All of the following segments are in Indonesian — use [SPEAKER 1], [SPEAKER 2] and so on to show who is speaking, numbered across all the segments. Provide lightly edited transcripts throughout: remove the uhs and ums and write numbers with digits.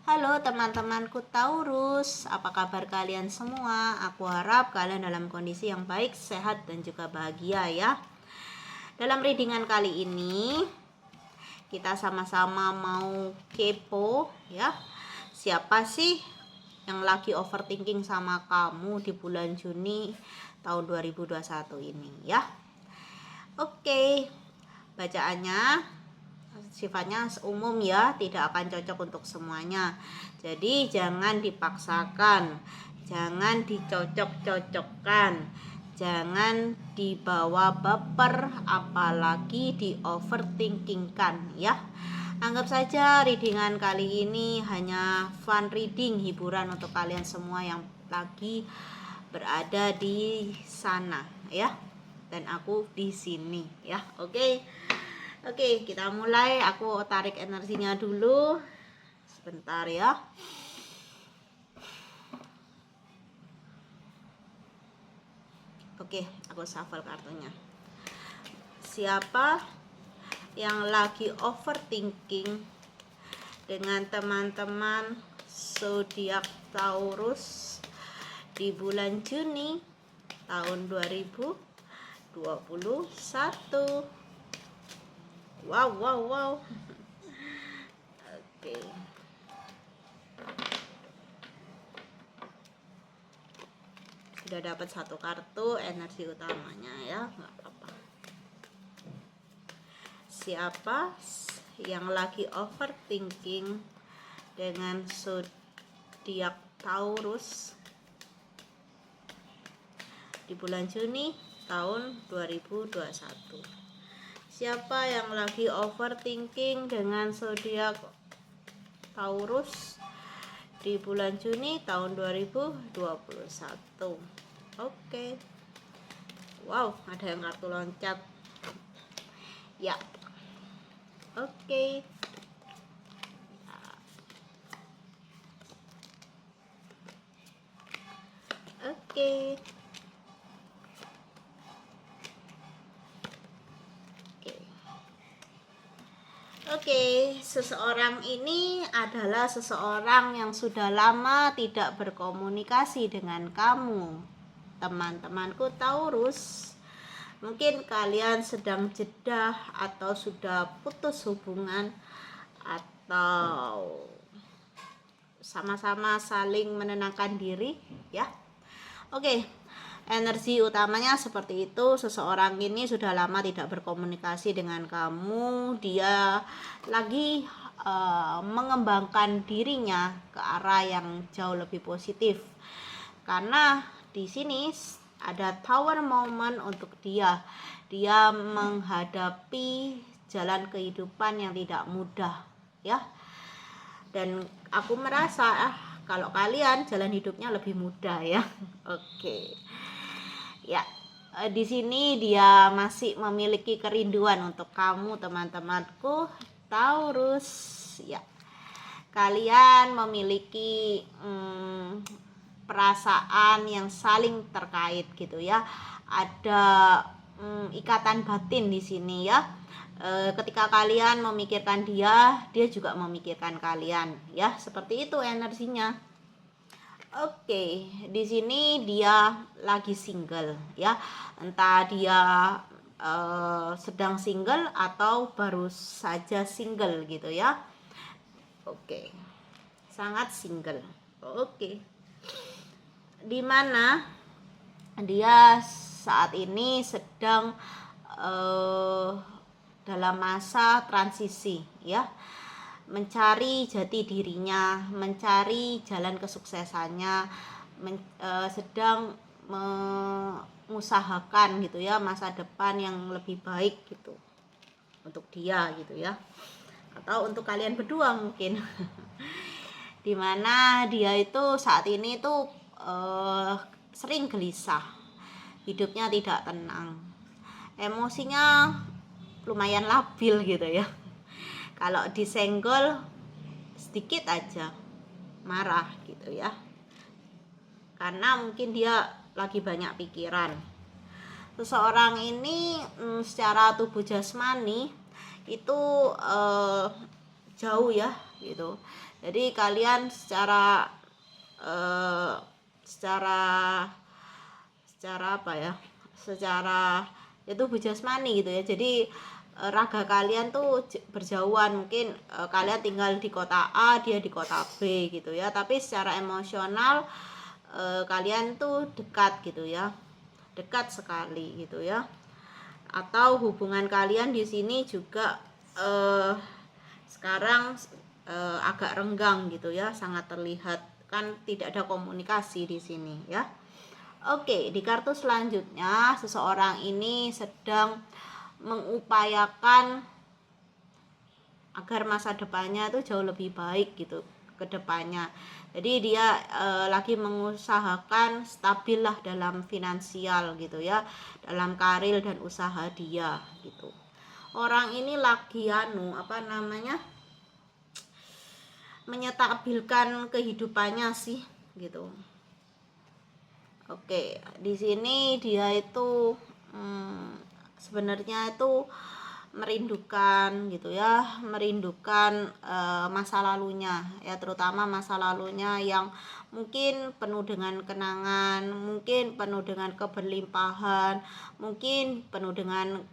[SPEAKER 1] Halo teman-temanku Taurus, apa kabar kalian semua? Aku harap kalian dalam kondisi yang baik, sehat, dan juga bahagia ya. Dalam readingan kali ini, kita sama-sama mau kepo ya. Siapa sih yang lagi overthinking sama kamu di bulan Juni tahun 2021 ini ya? Oke, bacaannya sifatnya umum ya, tidak akan cocok untuk semuanya. Jadi jangan dipaksakan, jangan dicocok-cocokkan, jangan dibawa baper, apalagi di overthinkingkan ya. Anggap saja readingan kali ini hanya fun reading, hiburan untuk kalian semua yang lagi berada di sana ya. Dan aku di sini ya. Oke, kita mulai. Aku tarik energinya dulu. Sebentar ya. Oke, aku shuffle kartunya. Siapa yang lagi overthinking dengan teman-teman zodiak Taurus di bulan Juni tahun 2021? Wow. Oke. Sudah dapat satu kartu energi utamanya ya, nggak apa-apa. Siapa yang lagi overthinking dengan zodiak Taurus di bulan Juni tahun 2021? Siapa yang lagi overthinking dengan zodiak Taurus di bulan Juni tahun 2021? Oke. Wow, ada yang kartu loncat. Ya. Oke. Oke, seseorang ini adalah seseorang yang sudah lama tidak berkomunikasi dengan kamu. Teman-temanku Taurus, mungkin kalian sedang jeda atau sudah putus hubungan atau sama-sama saling menenangkan diri ya. Oke, energi utamanya seperti itu. Seseorang ini sudah lama tidak berkomunikasi dengan kamu. Dia lagi mengembangkan dirinya ke arah yang jauh lebih positif. Karena di sini ada tower moment untuk dia. Dia menghadapi jalan kehidupan yang tidak mudah ya. Dan aku merasa kalau kalian jalan hidupnya lebih mudah ya. Oke. Ya, di sini dia masih memiliki kerinduan untuk kamu teman-temanku Taurus ya. Kalian memiliki perasaan yang saling terkait gitu ya. Ada ikatan batin di sini ya. Ketika kalian memikirkan dia juga memikirkan kalian ya. Seperti itu energinya. Oke, di sini dia lagi single ya. Entah dia sedang single atau baru saja single gitu ya. Oke. Sangat single. Oke. Dimana dia saat ini sedang dalam masa transisi ya, mencari jati dirinya, mencari jalan kesuksesannya, sedang mengusahakan gitu ya masa depan yang lebih baik gitu untuk dia gitu ya, atau untuk kalian berdua mungkin. Dimana dia itu saat ini tuh sering gelisah, hidupnya tidak tenang, emosinya lumayan labil gitu ya. Kalau disenggol sedikit aja marah gitu ya, karena mungkin dia lagi banyak pikiran. Seseorang ini secara tubuh jasmani itu jauh ya gitu. Jadi kalian secara apa ya, secara itu jasmani gitu ya. Jadi raga kalian tuh berjauhan, mungkin kalian tinggal di kota A, dia di kota B gitu ya, tapi secara emosional kalian tuh dekat gitu ya, dekat sekali gitu ya. Atau hubungan kalian di sini juga sekarang agak renggang gitu ya, sangat terlihat kan tidak ada komunikasi di sini ya. Oke, di kartu selanjutnya seseorang ini sedang mengupayakan agar masa depannya itu jauh lebih baik gitu ke depannya. Jadi dia lagi mengusahakan stabil lah dalam finansial gitu ya, dalam karir dan usaha dia gitu. Orang ini lagi menyetabilkan kehidupannya sih gitu. Oke, di sini dia itu sebenarnya itu merindukan gitu ya, merindukan masa lalunya ya, terutama masa lalunya yang mungkin penuh dengan kenangan, mungkin penuh dengan keberlimpahan, mungkin penuh dengan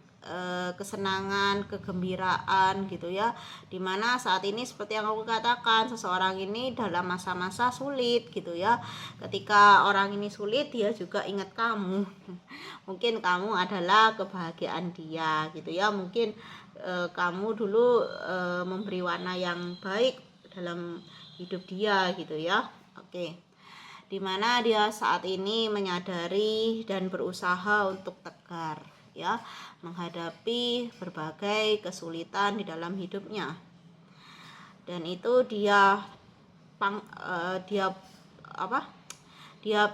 [SPEAKER 1] kesenangan, kegembiraan gitu ya. Dimana saat ini seperti yang aku katakan, seseorang ini dalam masa-masa sulit gitu ya. Ketika orang ini sulit, dia juga ingat kamu. Mungkin kamu adalah kebahagiaan dia gitu ya. Mungkin kamu dulu memberi warna yang baik dalam hidup dia gitu ya. Oke. Dimana dia saat ini menyadari dan berusaha untuk tegar ya, menghadapi berbagai kesulitan di dalam hidupnya. Dan itu dia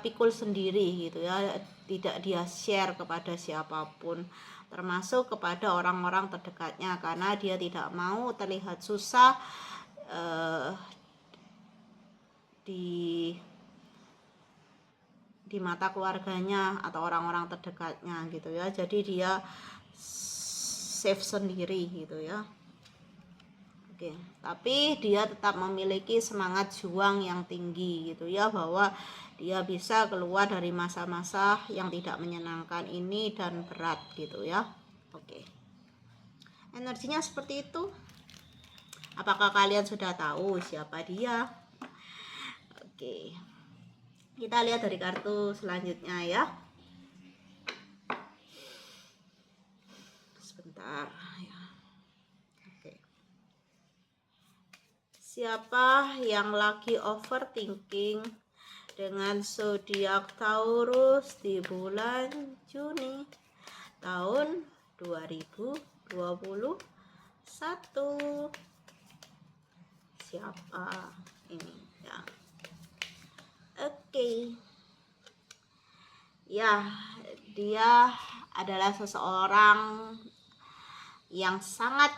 [SPEAKER 1] pikul sendiri gitu ya, tidak dia share kepada siapapun, termasuk kepada orang-orang terdekatnya, karena dia tidak mau terlihat susah di mata keluarganya atau orang-orang terdekatnya gitu ya. Jadi dia save sendiri gitu ya. Oke, tapi dia tetap memiliki semangat juang yang tinggi gitu ya, bahwa dia bisa keluar dari masa-masa yang tidak menyenangkan ini dan berat gitu ya. Oke, energinya seperti itu. Apakah kalian sudah tahu siapa dia? Oke, kita lihat dari kartu selanjutnya ya. Sebentar ya. Oke. Siapa yang lagi overthinking dengan zodiak Taurus di bulan Juni tahun 2021? Siapa ini ya? Oke. Ya, dia adalah seseorang yang sangat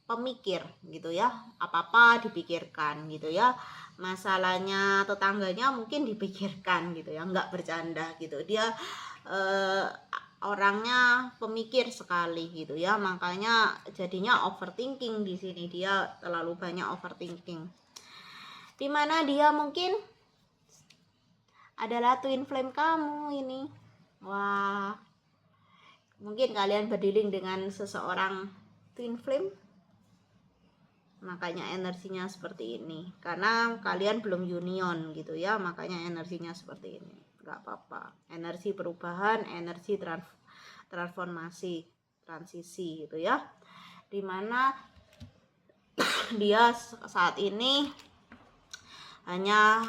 [SPEAKER 1] pemikir gitu ya, apa-apa dipikirkan gitu ya, masalahnya tetangganya mungkin dipikirkan gitu ya, nggak bercanda gitu. Dia orangnya pemikir sekali gitu ya, makanya jadinya overthinking di sini. Dia terlalu banyak overthinking, dimana dia mungkin adalah twin flame kamu ini. Wah, mungkin kalian berdealing dengan seseorang twin flame, makanya energinya seperti ini. Karena kalian belum union gitu ya, makanya energinya seperti ini. Gak apa-apa, energi perubahan, energi transformasi, transisi gitu ya, dimana dia saat ini hanya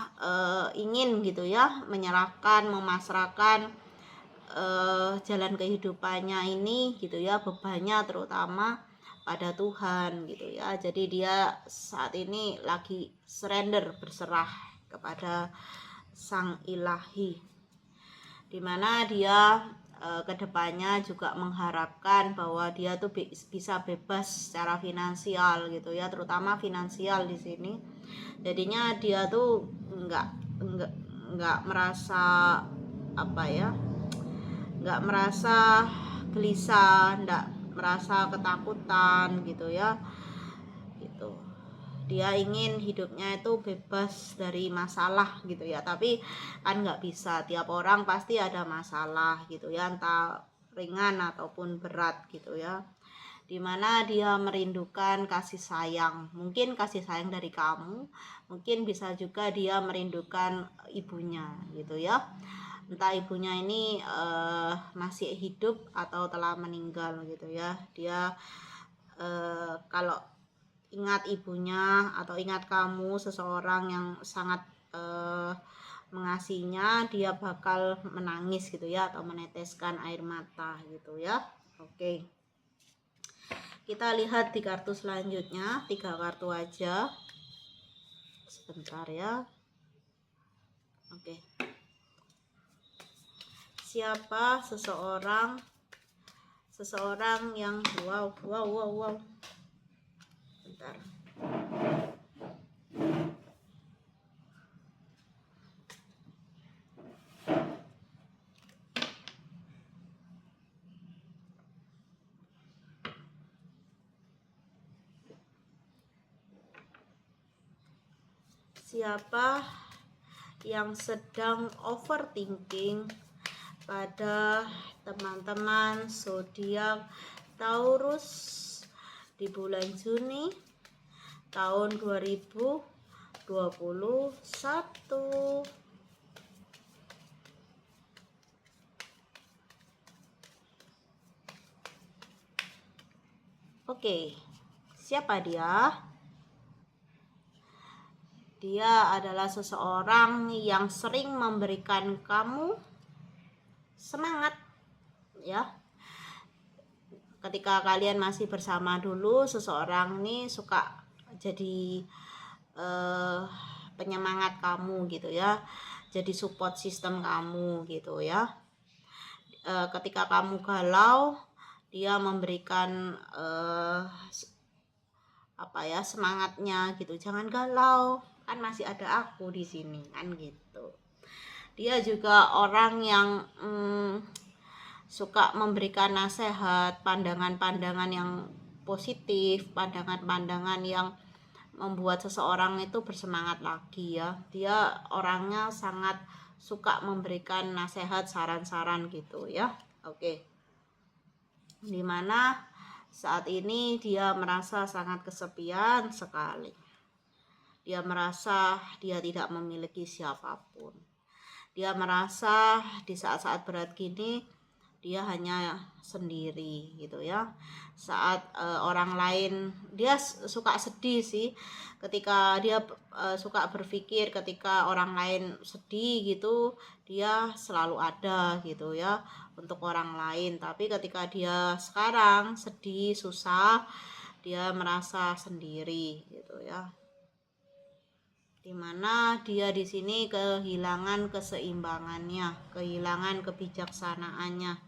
[SPEAKER 1] ingin gitu ya, menyerahkan, memasrahkan jalan kehidupannya ini gitu ya, bebannya terutama pada Tuhan gitu ya. Jadi dia saat ini lagi surrender, berserah kepada Sang Ilahi, dimana dia kedepannya juga mengharapkan bahwa dia tuh bisa bebas secara finansial gitu ya, terutama finansial di sini. Jadinya dia tuh nggak merasa nggak merasa gelisah, nggak merasa ketakutan gitu ya, gitu. dia ingin hidupnya itu bebas dari masalah gitu ya, tapi kan nggak bisa, tiap orang pasti ada masalah gitu ya, entah ringan ataupun berat gitu ya, dimana dia merindukan kasih sayang, mungkin kasih sayang dari kamu, mungkin bisa juga dia merindukan ibunya gitu ya, entah ibunya ini masih hidup atau telah meninggal gitu ya. Dia kalau ingat ibunya atau ingat kamu, seseorang yang sangat mengasihinya, dia bakal menangis gitu ya, atau meneteskan air mata gitu ya. Oke, kita lihat di kartu selanjutnya, 3 kartu aja sebentar ya. Oke, siapa seseorang yang wow bentar. Siapa yang sedang overthinking pada teman-teman zodiak Taurus di bulan Juni tahun 2021? Oke, siapa dia? Dia adalah seseorang yang sering memberikan kamu semangat ya. Ketika kalian masih bersama dulu, seseorang ini suka jadi penyemangat kamu gitu ya, jadi support system kamu gitu ya. Ketika kamu galau, dia memberikan semangatnya gitu, jangan galau, kan masih ada aku di sini kan gitu. Dia juga orang yang suka memberikan nasihat, pandangan-pandangan yang positif, pandangan-pandangan yang membuat seseorang itu bersemangat lagi ya. Dia orangnya sangat suka memberikan nasihat, saran-saran gitu ya. Oke, dimana saat ini dia merasa sangat kesepian sekali. Dia merasa dia tidak memiliki siapapun. Dia merasa di saat-saat berat gini dia hanya sendiri gitu ya. Saat orang lain, dia suka sedih sih ketika dia suka berpikir ketika orang lain sedih gitu, dia selalu ada gitu ya untuk orang lain. Tapi ketika dia sekarang sedih, susah, dia merasa sendiri gitu ya, dimana dia di sini kehilangan keseimbangannya, kehilangan kebijaksanaannya,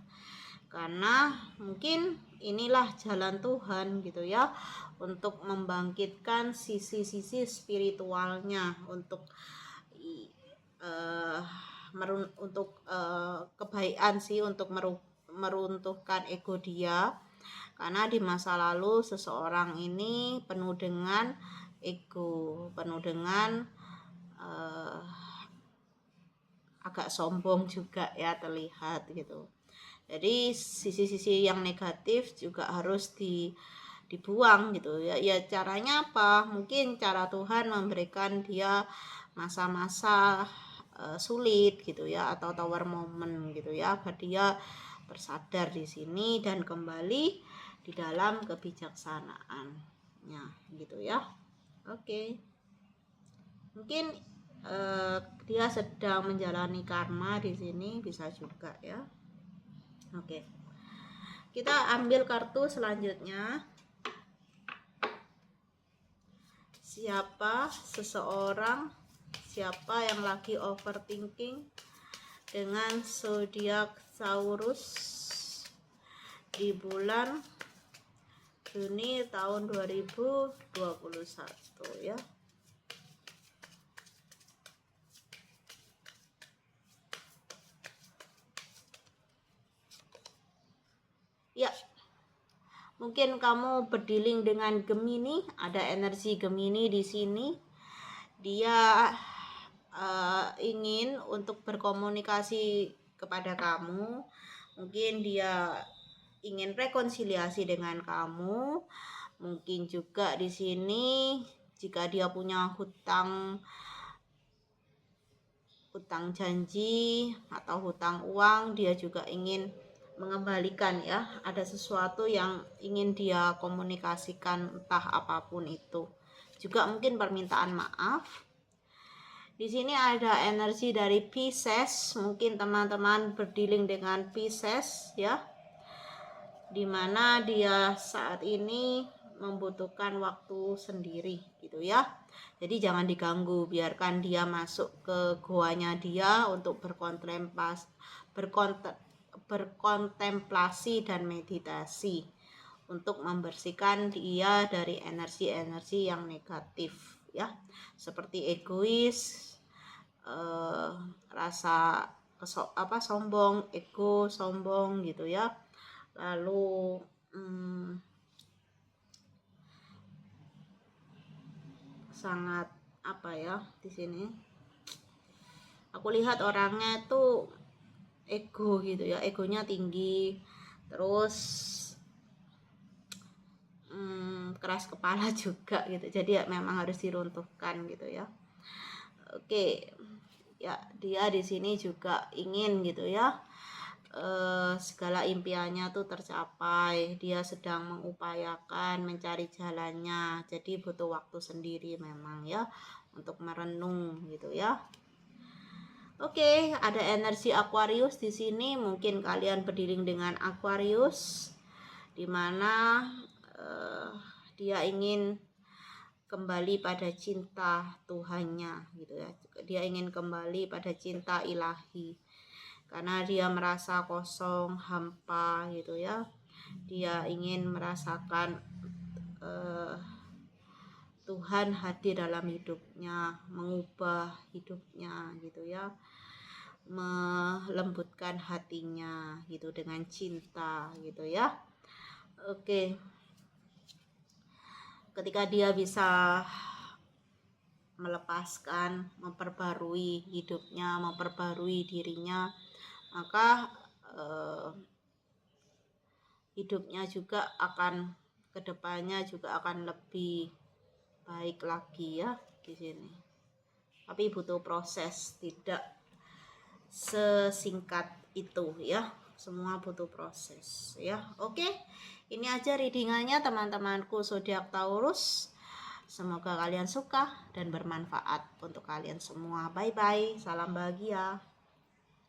[SPEAKER 1] karena mungkin inilah jalan Tuhan gitu ya, untuk membangkitkan sisi-sisi spiritualnya, untuk kebaikan sih, untuk meruntuhkan ego dia, karena di masa lalu seseorang ini penuh dengan ego, penuh dengan agak sombong juga ya, terlihat gitu. Jadi sisi-sisi yang negatif juga harus dibuang gitu ya. Ya caranya apa? Mungkin cara Tuhan memberikan dia masa-masa sulit gitu ya, atau tower moment gitu ya, agar dia tersadar di sini dan kembali di dalam kebijaksanaannya gitu ya. Oke. Mungkin dia sedang menjalani karma di sini, bisa juga ya. Oke. Kita ambil kartu selanjutnya. Siapa yang lagi overthinking dengan zodiak Taurus di bulan Juni tahun 2021 ya. Ya, Mungkin kamu berdealing dengan Gemini, ada energi Gemini di sini. Dia ingin untuk berkomunikasi kepada kamu. Mungkin dia ingin rekonsiliasi dengan kamu. Mungkin juga di sini jika dia punya hutang janji atau hutang uang, dia juga ingin mengembalikan ya. Ada sesuatu yang ingin dia komunikasikan, entah apapun itu. Juga mungkin permintaan maaf. Di sini ada energi dari Pisces, mungkin teman-teman berdealing dengan Pisces ya. Dimana dia saat ini membutuhkan waktu sendiri gitu ya. Jadi jangan diganggu, biarkan dia masuk ke goanya dia untuk berkontemplasi dan meditasi untuk membersihkan dia dari energi-energi yang negatif ya, seperti egois, rasa sombong, ego, sombong gitu ya. Lalu sangat di sini aku lihat orangnya itu ego gitu ya, egonya tinggi, terus keras kepala juga gitu, jadi ya memang harus diruntuhkan gitu ya. Oke ya, dia di sini juga ingin gitu ya, segala impiannya tuh tercapai. Dia sedang mengupayakan mencari jalannya, jadi butuh waktu sendiri memang ya untuk merenung gitu ya. Oke, ada energi Aquarius di sini. Mungkin kalian berdealing dengan Aquarius, dimana dia ingin kembali pada cinta Tuhannya gitu ya. Dia ingin kembali pada cinta ilahi, karena dia merasa kosong, hampa gitu ya. Dia ingin merasakan Tuhan hadir dalam hidupnya, mengubah hidupnya gitu ya, melembutkan hatinya gitu dengan cinta gitu ya. Oke, ketika dia bisa melepaskan, memperbarui hidupnya, memperbarui dirinya, maka hidupnya juga akan, kedepannya juga akan lebih baik lagi ya di sini. Tapi butuh proses, tidak sesingkat itu ya. Semua butuh proses ya. Oke, ini aja readingannya teman-temanku zodiak Taurus. Semoga kalian suka dan bermanfaat untuk kalian semua. Bye bye, salam bahagia.